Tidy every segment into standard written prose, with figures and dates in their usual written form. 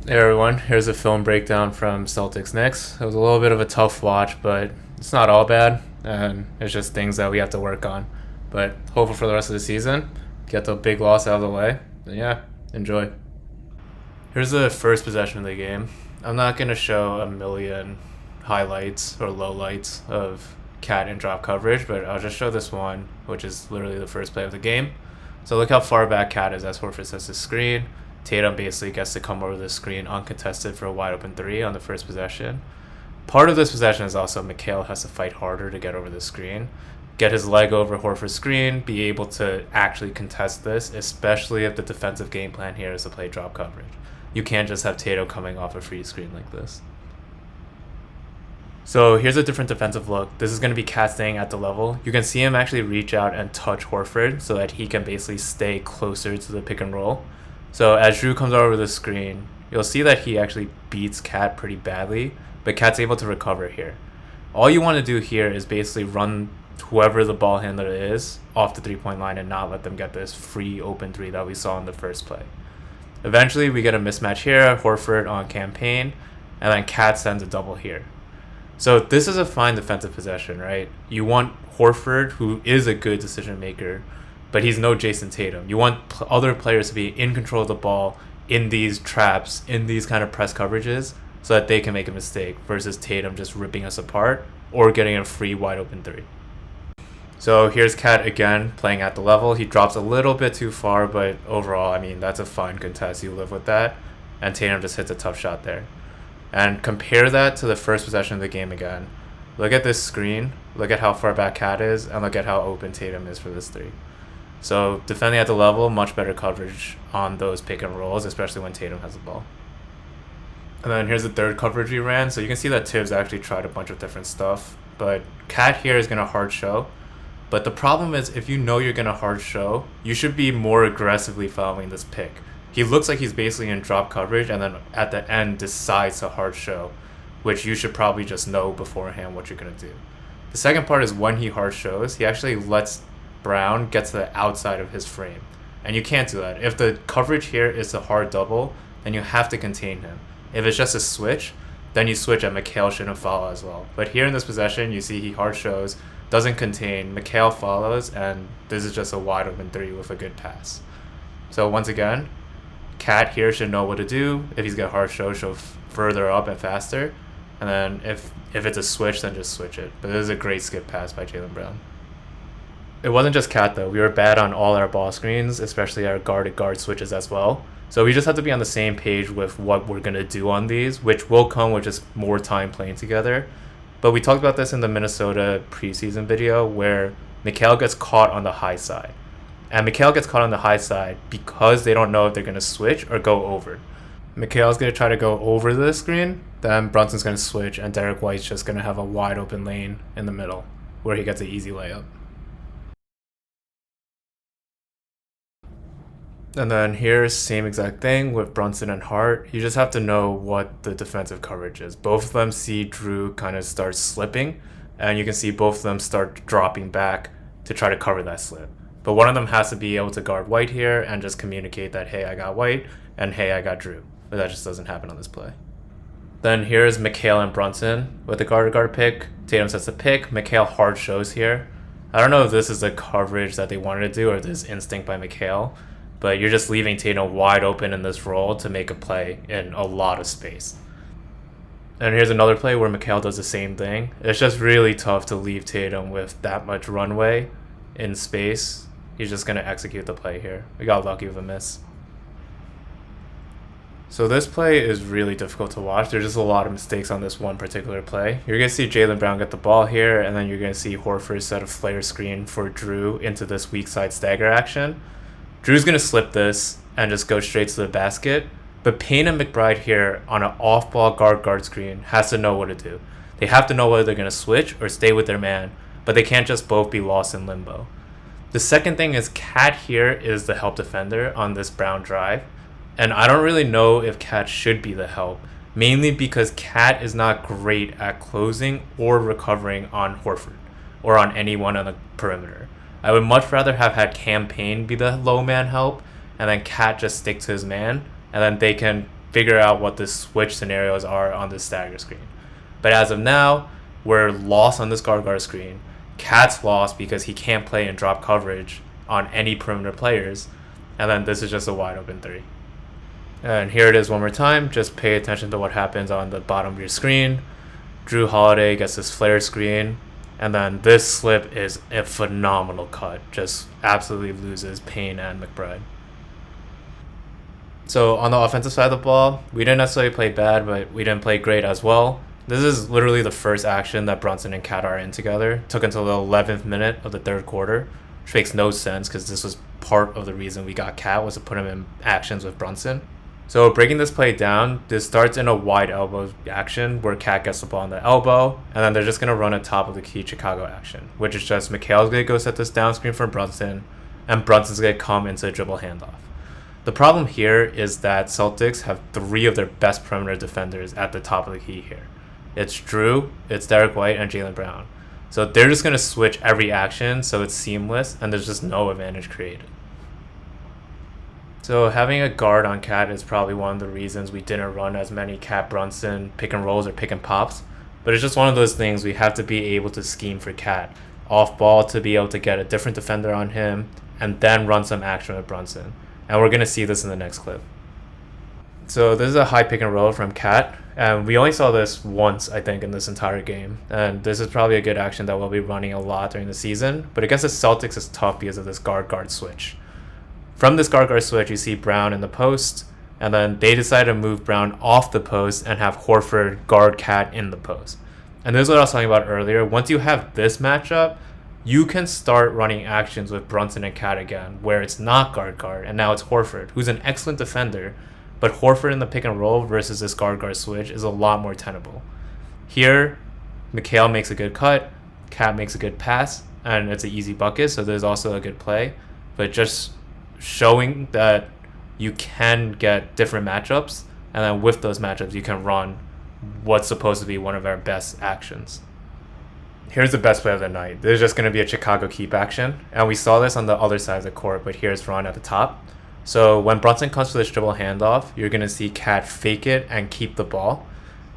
Hey everyone, here's a film breakdown from Celtics Knicks. It was a little bit of a tough watch, but it's not all bad, and it's just things that we have to work on. But hopeful for the rest of the season, get the big loss out of the way. And yeah, enjoy. Here's the first possession of the game. I'm not going to show a million highlights or lowlights of cat and drop coverage, but I'll just show this one, which is literally the first play of the game. So look how far back cat is as Horford sets the screen. Tatum basically gets to come over the screen uncontested for a wide open three on the first possession. Part of this possession is also Mikal has to fight harder to get over the screen, get his leg over Horford's screen, be able to actually contest this, especially if the defensive game plan here is to play drop coverage. You can't just have Tatum coming off a free screen like this. So here's a different defensive look. This is going to be Cat staying at the level. You can see him actually reach out and touch Horford so that he can basically stay closer to the pick and roll. So as Drew comes over the screen, you'll see that he actually beats Cat pretty badly, but Cat's able to recover here. All you want to do here is basically run whoever the ball handler is off the three-point line and not let them get this free open three that we saw in the first play. Eventually, we get a mismatch here, Horford on campaign, and then Cat sends a double here. So this is a fine defensive possession, right? You want Horford, who is a good decision maker, but he's no Jason Tatum. You want other players to be in control of the ball in these traps, in these kind of press coverages, so that they can make a mistake versus Tatum just ripping us apart or getting a free wide open three. So here's Cat again playing at the level. He drops a little bit too far, but overall, I mean, that's a fine contest. You live with that. And Tatum just hits a tough shot there. And compare that to the first possession of the game again. Look at this screen. Look at how far back Cat is, and look at how open Tatum is for this three. So defending at the level, much better coverage on those pick and rolls, especially when Tatum has the ball. And then here's the third coverage we ran. So you can see that Tibbs actually tried a bunch of different stuff. But Cat here is going to hard show. But the problem is, if you know you're going to hard show, you should be more aggressively following this pick. He looks like he's basically in drop coverage and then at the end decides to hard show, which you should probably just know beforehand what you're going to do. The second part is when he hard shows, he actually lets Brown get to the outside of his frame. And you can't do that. If the coverage here is a hard double, then you have to contain him. If it's just a switch, then you switch and Mikal shouldn't follow as well. But here in this possession, you see he hard shows, doesn't contain, Mikal follows, and this is just a wide open three with a good pass. So once again, Cat here should know what to do. If he's got hard show further up and faster. And then if it's a switch, then just switch it. But this is a great skip pass by Jaylen Brown. It wasn't just Cat though. We were bad on all our ball screens, especially our guard-to-guard switches as well. So we just have to be on the same page with what we're going to do on these, which will come with just more time playing together. But we talked about this in the Minnesota preseason video where Mikal gets caught on the high side. And Mikal gets caught on the high side because they don't know if they're going to switch or go over. Mikal's going to try to go over the screen, then Brunson's going to switch, and Derek White's just going to have a wide open lane in the middle where he gets an easy layup. And then here's same exact thing with Brunson and Hart. You just have to know what the defensive coverage is. Both of them see Drew kind of start slipping, and you can see both of them start dropping back to try to cover that slip. But one of them has to be able to guard White here and just communicate that, hey, I got White, and hey, I got Drew. But that just doesn't happen on this play. Then here's Mikal and Brunson with the guard-to-guard pick. Tatum sets the pick. Mikal hard shows here. I don't know if this is the coverage that they wanted to do or this instinct by Mikal, but you're just leaving Tatum wide open in this role to make a play in a lot of space. And here's another play where Mikal does the same thing. It's just really tough to leave Tatum with that much runway in space. He's just going to execute the play here. We got lucky with a miss. So this play is really difficult to watch. There's just a lot of mistakes on this one particular play. You're going to see Jaylen Brown get the ball here, and then you're going to see Horford set a flare screen for Drew into this weak side stagger action. Drew's going to slip this and just go straight to the basket, but Payne and McBride here on an off-ball guard screen has to know what to do. They have to know whether they're going to switch or stay with their man, but they can't just both be lost in limbo. The second thing is Cat here is the help defender on this Brown drive, and I don't really know if Cat should be the help, mainly because Cat is not great at closing or recovering on Horford or on anyone on the perimeter. I would much rather have had Cam Payne be the low man help, and then Cat just stick to his man, and then they can figure out what the switch scenarios are on this stagger screen. But as of now, we're lost on this guard screen. Cat's lost because he can't play and drop coverage on any perimeter players. And then this is just a wide open 3. And here it is one more time. Just pay attention to what happens on the bottom of your screen. Jrue Holiday gets this flare screen. And then this slip is a phenomenal cut. Just absolutely loses Payne and McBride. So on the offensive side of the ball, we didn't necessarily play bad, but we didn't play great as well. This is literally the first action that Brunson and Cat are in together. Took until the 11th minute of the third quarter, which makes no sense because this was part of the reason we got Cat, was to put him in actions with Brunson. So breaking this play down, this starts in a wide elbow action where Cat gets the ball on the elbow, and then they're just going to run a top of the key Chicago action, which is just Mikhail's going to go set this down screen for Brunson, and Brunson's going to come into a dribble handoff. The problem here is that Celtics have 3 of their best perimeter defenders at the top of the key here. It's Jrue, it's Derek White, and Jaylen Brown. So they're just going to switch every action so it's seamless and there's just no advantage created. So having a guard on Cat is probably one of the reasons we didn't run as many Cat Brunson pick and rolls or pick and pops. But it's just one of those things we have to be able to scheme for Cat. Off ball to be able to get a different defender on him and then run some action with Brunson. And we're going to see this in the next clip. So this is a high pick and roll from Cat. And we only saw this once, I think, in this entire game. And this is probably a good action that we'll be running a lot during the season. But against the Celtics, it's tough because of this guard-guard switch. From this guard-guard switch, you see Brown in the post. And then they decide to move Brown off the post and have Horford guard Cat in the post. And this is what I was talking about earlier. Once you have this matchup, you can start running actions with Brunson and Cat again, where it's not guard-guard, and now it's Horford, who's an excellent defender, but Horford in the pick and roll versus this guard-guard switch is a lot more tenable. Here, Mikhail makes a good cut, Cat makes a good pass, and it's an easy bucket, so there's also a good play, but just showing that you can get different matchups, and then with those matchups, you can run what's supposed to be one of our best actions. Here's the best play of the night. This is just going to be a Chicago keep action. And we saw this on the other side of the court, but here's Ron at the top. So when Brunson comes to this dribble handoff, you're going to see Cat fake it and keep the ball.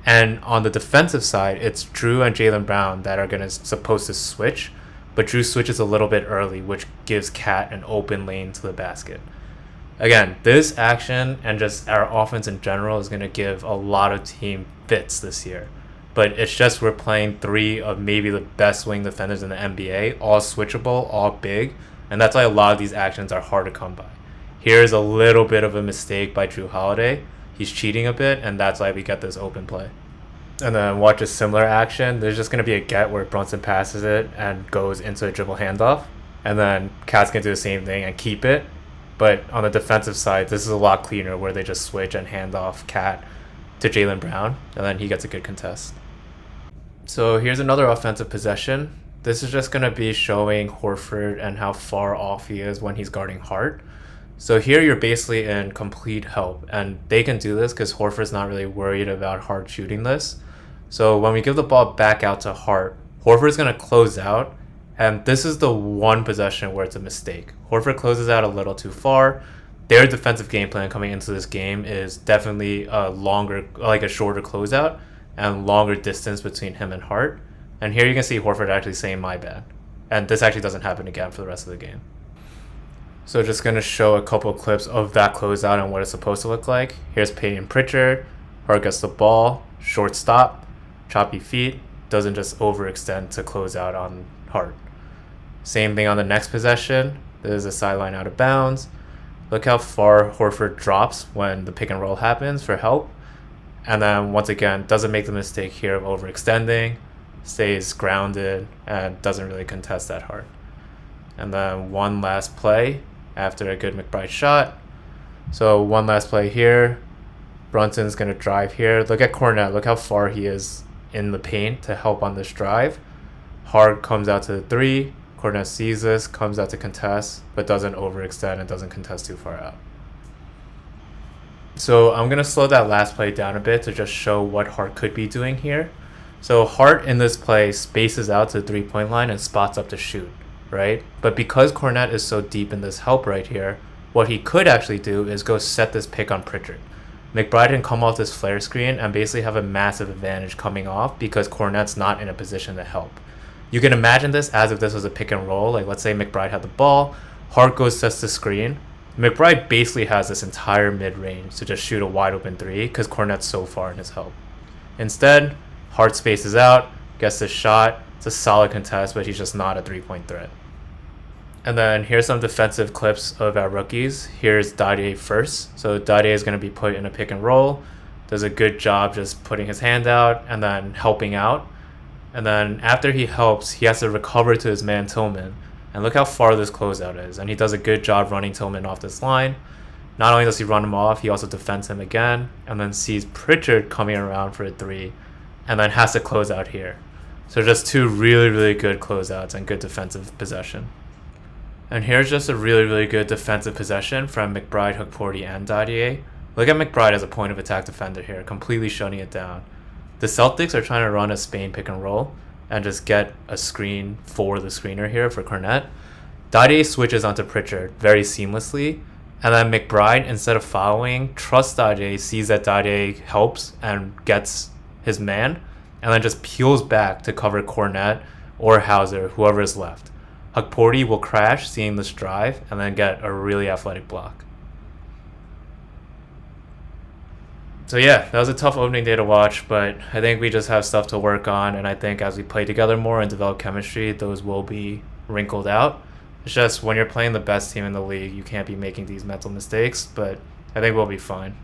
And on the defensive side, it's Jrue and Jaylen Brown that are supposed to switch. But Jrue switches a little bit early, which gives Cat an open lane to the basket. Again, this action and just our offense in general is going to give a lot of team fits this year. But it's just we're playing 3 of maybe the best wing defenders in the NBA, all switchable, all big, and that's why a lot of these actions are hard to come by. Here's a little bit of a mistake by Jrue Holiday. He's cheating a bit, and that's why we get this open play. And then watch a similar action. There's just going to be a get where Brunson passes it and goes into a dribble handoff, and then Cat's going to do the same thing and keep it. But on the defensive side, this is a lot cleaner where they just switch and hand off Cat to Jaylen Brown, and then he gets a good contest. So here's another offensive possession. This is just going to be showing Horford and how far off he is when he's guarding Hart. So here you're basically in complete help, and they can do this because Horford's not really worried about Hart shooting this. So when we give the ball back out to Hart, Horford's going to close out, and this is the one possession where it's a mistake. Horford closes out a little too far. Their defensive game plan coming into this game is definitely a shorter closeout and longer distance between him and Hart. And here you can see Horford actually saying my bad. And this actually doesn't happen again for the rest of the game. So just going to show a couple of clips of that closeout and what it's supposed to look like. Here's Payton Pritchard. Hart gets the ball, short stop, choppy feet, doesn't just overextend to close out on Hart. Same thing on the next possession. There's a sideline out of bounds. Look how far Horford drops when the pick and roll happens for help. And then once again, doesn't make the mistake here of overextending, stays grounded, and doesn't really contest that hard. And then one last play after a good McBride shot. So one last play here. Brunson's going to drive here. Look at Kornet. Look how far he is in the paint to help on this drive. Hart comes out to the 3. Kornet sees this, comes out to contest, but doesn't overextend and doesn't contest too far out. So I'm going to slow that last play down a bit to just show what Hart could be doing here. So Hart in this play spaces out to the 3-point line and spots up to shoot, right? But because Kornet is so deep in this help right here, what he could actually do is go set this pick on Pritchard. McBride can come off this flare screen and basically have a massive advantage coming off because Cornet's not in a position to help. You can imagine this as if this was a pick and roll. Like, let's say McBride had the ball, Hart goes sets the screen. McBride basically has this entire mid-range to just shoot a wide open three because Cornet's so far in his help. Instead, Hart spaces out, gets the shot. It's a solid contest, but he's just not a three-point threat. And then here's some defensive clips of our rookies. Here's Dadiet first. So Dadiet is going to be put in a pick and roll. Does a good job just putting his hand out and then helping out. And then after he helps, he has to recover to his man Tillman. And look how far this closeout is. And he does a good job running Tillman off this line. Not only does he run him off, he also defends him again. And then sees Pritchard coming around for a three. And then has to close out here. So just two really, really good closeouts and good defensive possession. And here's just a really, really good defensive possession from McBride, Hukporti, and Dadiet. Look at McBride as a point of attack defender here, completely shutting it down. The Celtics are trying to run a Spain pick and roll and just get a screen for the screener here for Cornet. Dadiet switches onto Pritchard very seamlessly. And then McBride, instead of following, trusts Dadiet, sees that Dadiet helps and gets his man, and then just peels back to cover Cornet or Hauser, whoever is left. Hukporti will crash, seeing this drive, and then get a really athletic block. So yeah, that was a tough opening day to watch, but I think we just have stuff to work on, and I think as we play together more and develop chemistry, those will be wrinkled out. It's just when you're playing the best team in the league, you can't be making these mental mistakes, but I think we'll be fine.